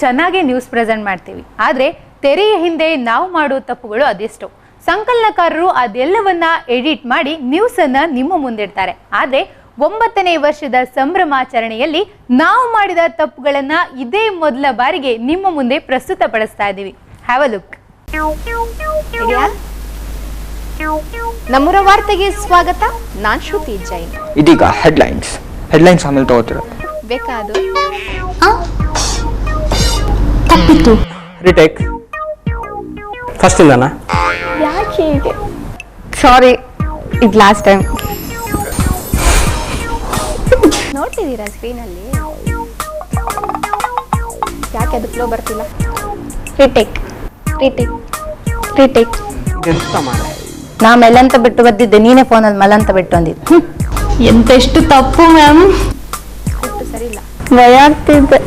ಚೆನ್ನಾಗಿ news present ಮಾಡ್ತೀವಿ. ಆದರೆ ತೆರೆಯ ಹಿಂದೆ ನಾವು ಮಾಡೋ ತಪ್ಪುಗಳು ಅದೆಷ್ಟೋ. ಸಂಕಲನಕಾರರು ಅದೆಲ್ಲವನ್ನ ಎಡಿಟ್ ಮಾಡಿ ನ್ಯೂಸನ್ನು ನಿಮ್ಮ ಮುಂದಿಡ್ತಾರೆ. ಆದರೆ 9ನೇ ವರ್ಷದ ಸಂಭ್ರಮಾಚರಣೆಯಲ್ಲಿ ನಾವು ಮಾಡಿದ ತಪ್ಪುಗಳನ್ನು ಇದೇ ಮೊದಲ ಬಾರಿಗೆ ನಿಮ್ಮ ಮುಂದೆ ಪ್ರಸ್ತುತಪಡಿಸ್ತಾ ಇದ್ದೀವಿ. Have a look. ನಮ್ಮೂರ ವಾರ್ತೆಗೆ ಸ್ವಾಗತ. ನಾನ್ ಶ್ರುತಿ ಜೈನ್. ಇದೀಗ ಹೆಡ್ಲೈನ್ಸ್ ಆಮೇಲೆ ತಗೋತೀರ ಬೇಕಾದು ತಪ್ಪಿತ್ತು. ರಿಟೇಕ್ ಫಸ್ಟ್ ಇಂದನಾ? ಯಾಕೆ ಸಾರಿ, ಇದು ಲಾಸ್ಟ್ ಟೈಮ್. ನೋಡ್ತಿದ್ದೀರಾ ಸ್ಕ್ರೀನಲ್ಲಿ? ಯಾಕೆ ಅದು ಫ್ಲೋ ಬರ್ತಿಲ್ಲ? ರಿಟೇಕ್ ಎಂತ ಮಾಡ? ನಾ ಮೆಲ್ಲಂತ ಬಿಟ್ಟು ಬಂದಿದ್ದೆ, ನೀನೇ ಫೋನಲ್ಲಿ ಮಲ್ಲಂತ ಬಿಟ್ಟು ಅಂದಿದ್ದು. ಎಂತೆಷ್ಟು ತಪ್ಪು ಮ್ಯಾಮ್. ಸರಿ ಇಲ್ಲ, ಭಯ ಆಗ್ತಿದ್ದೆ.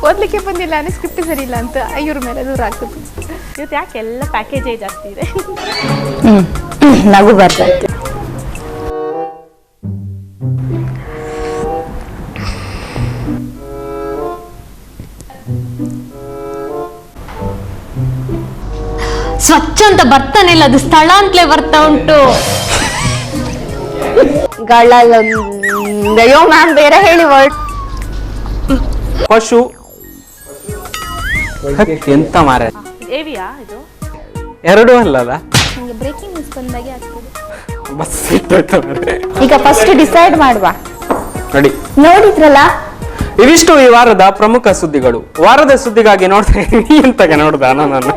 ಓದ್ಲಿಕ್ಕೆ ಬಂದಿಲ್ಲ ಅಂದರೆ ಸ್ಕ್ರಿಪ್ಟ್ ಸರಿ ಇಲ್ಲ ಅಂತ ಇವ್ರ ಮೇಲೆ ದೂರ ಆಗ್ತದೆ. ಇವತ್ತು ಯಾಕೆ ಎಲ್ಲ ಪ್ಯಾಕೇಜೇ ಜಾಸ್ತಿ ಇದೆ. ನಗು ಬರ್ತದೆ. ಸ್ವಚ್ಛ ಅಂತ ಬರ್ತಾನೆ ಇಲ್ಲ, ಅದು ಸ್ಥಳ ಅಂತಲೇ ಬರ್ತಾ ಉಂಟು. ಅಯ್ಯೋ ಮ್ಯಾಮ್, ಬೇರೆ ಹೇಳಿ ವರ್ಡ್. ಪಶು ಎಂತ ಮಾರ? ಏವಿಯಾ ಇದು? ಎರಡು ಅಲ್ಲಲ್ಲ, ನನಗೆ ಬ್ರೇಕಿಂಗ್ ನ್ಯೂಸ್ ಬಂದಾಗೆ ಆಗ್ತದೆ. ಬಸ್ ಇತ್ತು ಮಾರ್ರೆ. ಈಗ ಫಸ್ಟ್ ಡಿಸೈಡ್ ಮಾಡುವ. ರೆಡಿ? ನೋಡಿದ್ರಲ್ಲ, ಇವಿಷ್ಟು ಈ ವಾರದ ಪ್ರಮುಖ ಸುದ್ದಿಗಳು. ವಾರದ ಸುದ್ದಿಗಾಗಿ ನೋಡ್ತಾ ಎಂತಾಗ ನೋಡ್ದ ನಾನು